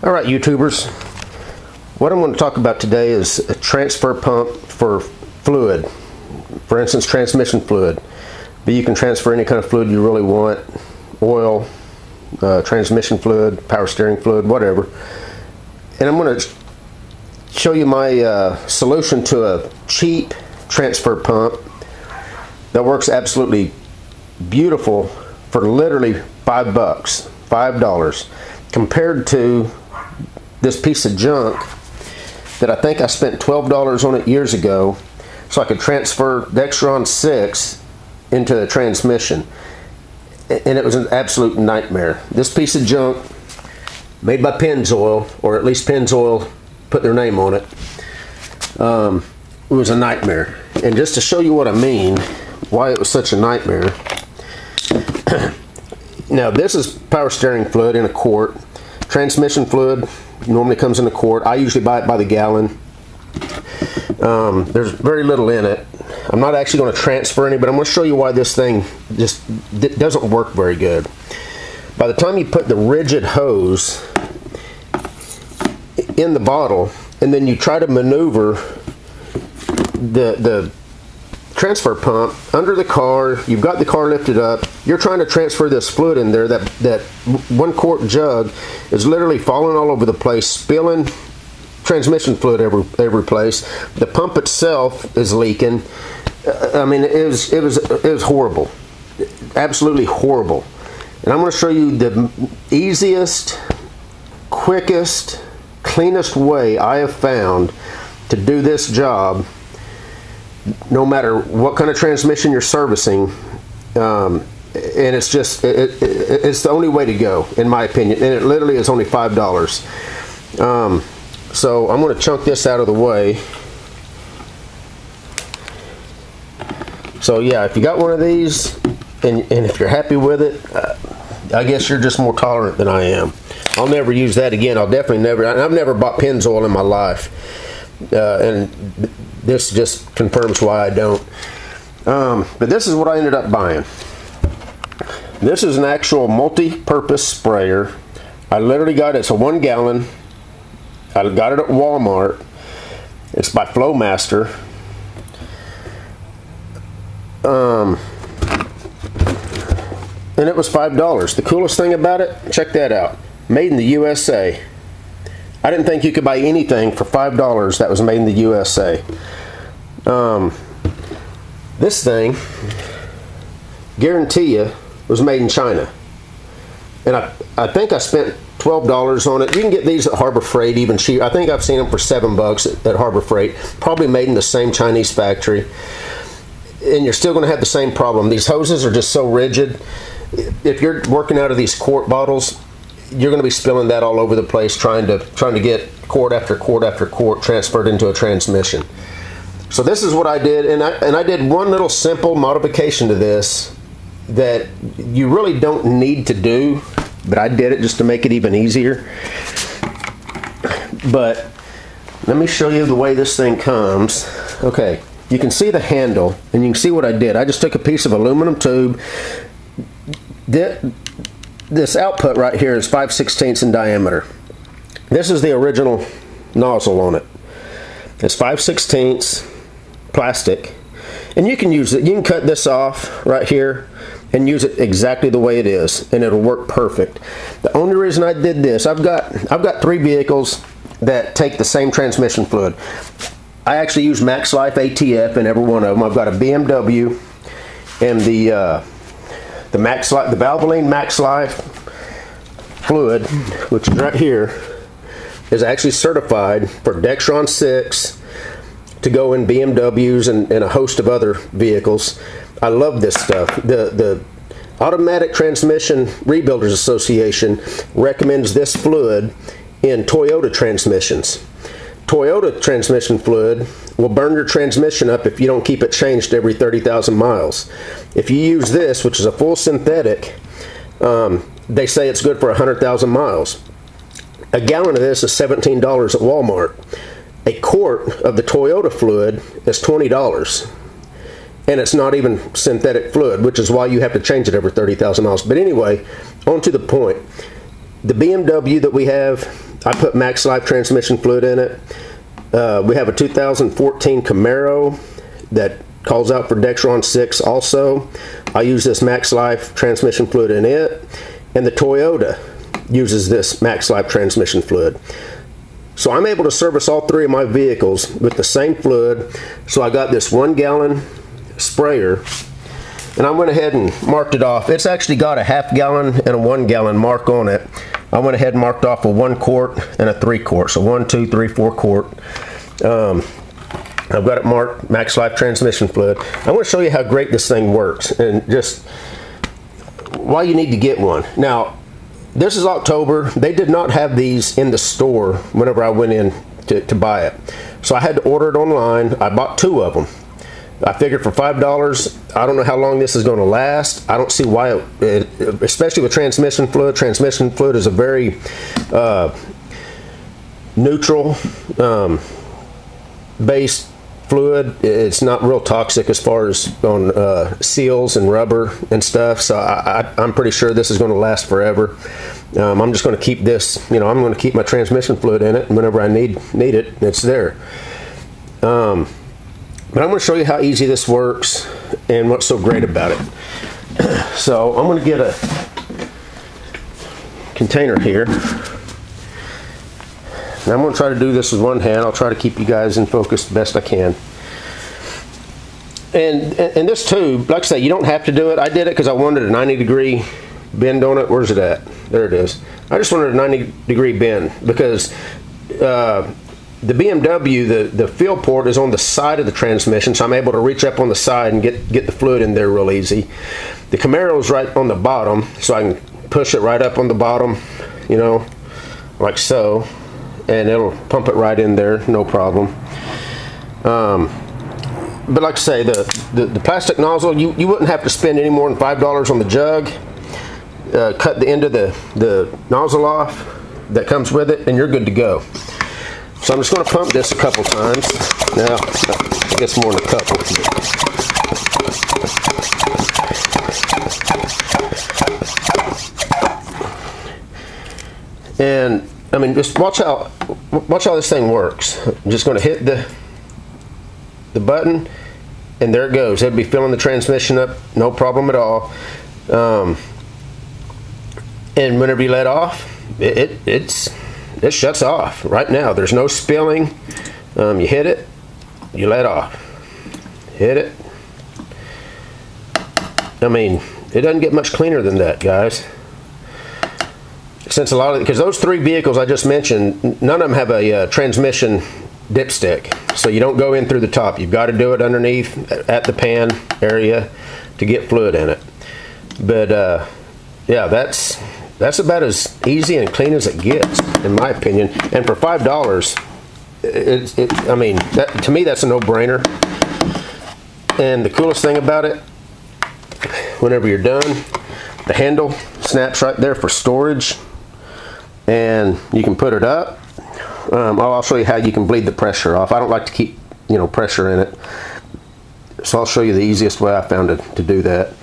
All right, YouTubers, what I'm going to talk about today is a transfer pump for fluid. For instance, transmission fluid. But you can transfer any kind of fluid you really want. Oil, transmission fluid, power steering fluid, whatever. And I'm going to show you my solution to a cheap transfer pump that works absolutely beautiful for literally $5, compared to this piece of junk that I think I spent $12 on it years ago so I could transfer Dextron 6 into a transmission. And it was an absolute nightmare. This piece of junk, made by Pennzoil, or at least Pennzoil put their name on it, it was a nightmare. And just to show you what I mean, why it was such a nightmare. Now, this is power steering fluid in a quart. Transmission fluid normally comes in a quart. I usually buy it by the gallon. There's very little in it. I'm not actually going to transfer any, but I'm going to show you why this thing just doesn't work very good. By the time you put the rigid hose in the bottle and then you try to maneuver the transfer pump under the car, you've got the car lifted up, you're trying to transfer this fluid in there, that 1 quart jug is literally falling all over the place, spilling transmission fluid every place. The pump itself is leaking. I mean, it was horrible, absolutely horrible. And I'm going to show you the easiest, quickest, cleanest way I have found to do this job, no matter what kind of transmission you're servicing. And it's just, it's the only way to go, in my opinion. And it literally is only $5. So I'm going to chunk this out of the way. So yeah, if you got one of these, and if you're happy with it, I guess you're just more tolerant than I am. I'll never use that again. I'll definitely never, I've never bought Pennzoil in my life. And this just confirms why I don't. But this is what I ended up buying. This is an actual multi-purpose sprayer. I literally got it. It's a 1 gallon. I got it at Walmart. It's by Flowmaster. And it was $5. The coolest thing about it, check that out. Made in the USA. I didn't think you could buy anything for $5 that was made in the USA. This thing, guarantee you, was made in China. And I think I spent $12 on it. You can get these at Harbor Freight even cheap. I think I've seen them for $7 at Harbor Freight. Probably made in the same Chinese factory. And you're still going to have the same problem. These hoses are just so rigid. If you're working out of these quart bottles, you're going to be spilling that all over the place trying to get quart after quart after quart transferred into a transmission. So this is what I did, and I did one little simple modification to this that you really don't need to do, but I did it just to make it even easier. But let me show you the way this thing comes. Okay, you can see the handle, and you can see what I did. I just took a piece of aluminum tube. This output right here is 5/16 in diameter. This is the original nozzle on it. It's 5/16 plastic, and you can use it. You can cut this off right here and use it exactly the way it is, and it'll work perfect. The only reason I did this, I've got 3 vehicles that take the same transmission fluid. I actually use Max Life ATF in every one of them. I've got a BMW and the Max Life, the Valvoline Max Life fluid, which is right here, is actually certified for Dextron 6 to go in BMWs and a host of other vehicles. I love this stuff. The Automatic Transmission Rebuilders Association recommends this fluid in Toyota transmissions. Toyota transmission fluid will burn your transmission up if you don't keep it changed every 30,000 miles. If you use this, which is a full synthetic, they say it's good for 100,000 miles. A gallon of this is $17 at Walmart. A quart of the Toyota fluid is $20. And it's not even synthetic fluid, which is why you have to change it every 30,000 miles. But anyway, on to the point. The BMW that we have I put Max Life transmission fluid in it. We have a 2014 Camaro that calls out for Dexron 6 also. I use this Max Life transmission fluid in it. And the Toyota uses this Max Life transmission fluid. So I'm able to service all three of my vehicles with the same fluid. So I got this 1 gallon sprayer, and I went ahead and marked it off. It's actually got a ½ gallon and a 1 gallon mark on it. I went ahead and marked off a 1 quart and a 3 quart. So 1, 2, 3, 4 quart. I've got it marked Max Life transmission fluid. I want to show you how great this thing works and just why you need to get one. Now, this is October. They did not have these in the store whenever I went in to buy it. So I had to order it online. I bought 2 of them. I figured for $5, I don't know how long this is going to last. I don't see why, especially with transmission fluid. Transmission fluid is a very neutral based fluid. It's not real toxic as far as on seals and rubber and stuff. So I'm pretty sure this is going to last forever. I'm just going to keep this, I'm going to keep my transmission fluid in it, and whenever I need it, it's there. But I'm going to show you how easy this works and what's so great about it. So I'm going to get a container here. And I'm going to try to do this with one hand. I'll try to keep you guys in focus the best I can. And this tube, like I say, you don't have to do it. I did it because I wanted a 90-degree bend on it. Where's it at? There it is. I just wanted a 90-degree bend because the BMW, the fill port is on the side of the transmission, so I'm able to reach up on the side and get the fluid in there real easy. The Camaro is right on the bottom, so I can push it right up on the bottom, like so, and it'll pump it right in there, no problem. But like I say, the plastic nozzle, you wouldn't have to spend any more than $5 on the jug. Cut the end of the nozzle off that comes with it, and you're good to go. So I'm just going to pump this a couple times. Now, I guess more than a couple. And I mean, just watch how this thing works. I'm just going to hit the button, and there it goes. It'll be filling the transmission up, no problem at all. And whenever you let off, it shuts off right now. There's no spilling. You hit it, you let off. Hit it. I mean, it doesn't get much cleaner than that, guys. Since because those 3 vehicles I just mentioned, none of them have a transmission dipstick, so you don't go in through the top. You've got to do it underneath at the pan area to get fluid in it. But yeah, that's about as easy and clean as it gets, in my opinion. And for $5, I mean, to me, that's a no-brainer. And the coolest thing about it, whenever you're done, the handle snaps right there for storage, and you can put it up. I'll show you how you can bleed the pressure off. I don't like to keep, pressure in it, so I'll show you the easiest way I found to do that.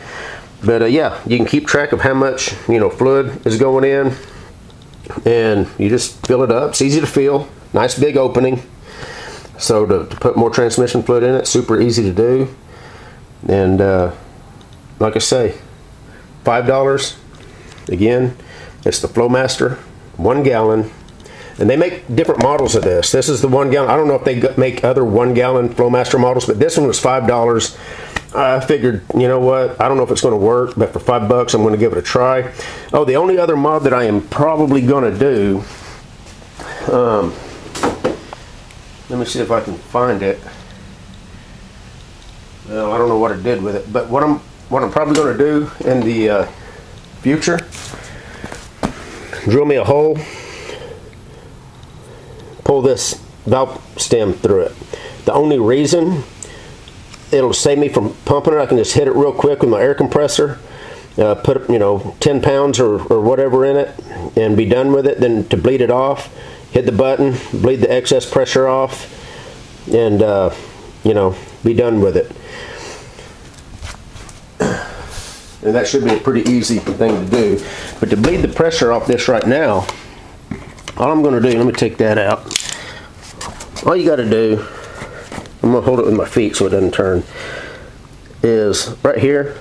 But yeah, you can keep track of how much fluid is going in, and you just fill it up. It's easy to fill, nice big opening. So to put more transmission fluid in it, super easy to do. And like I say, $5. Again, it's the Flowmaster 1 gallon, and they make different models of this. This is the 1 gallon. I don't know if they make other 1 gallon Flowmaster models, but this one was $5. I figured, you know what, I don't know if it's going to work, but for $5 I'm going to give it a try. Oh, the only other mod that I am probably going to do, let me see if I can find it. Well, I don't know what I did with it, but what I'm probably going to do in the future, drill me a hole, pull this valve stem through it. The only reason it'll save me from pumping it, I can just hit it real quick with my air compressor, put 10 pounds or whatever in it, and be done with it. Then to bleed it off, hit the button, bleed the excess pressure off, and be done with it. And that should be a pretty easy thing to do. But to bleed the pressure off this right now, all I'm going to do, let me take that out. All you got to do, I'm going to hold it with my feet so it doesn't turn, is right here,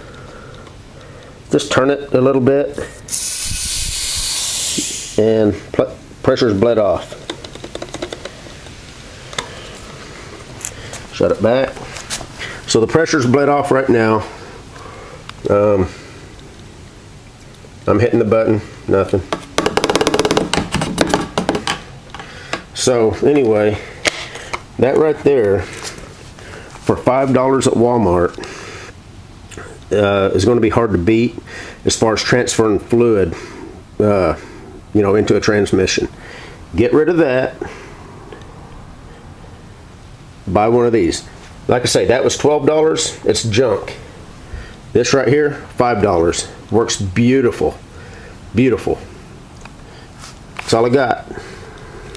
just turn it a little bit and pressure's bled off. Shut it back. So the pressure's bled off right now. I'm hitting the button, nothing. So anyway, that right there for $5 at Walmart is going to be hard to beat as far as transferring fluid, you know, into a transmission. Get rid of that. Buy one of these. Like I say, that was $12. It's junk. This right here, $5. Works beautiful. Beautiful. That's all I got.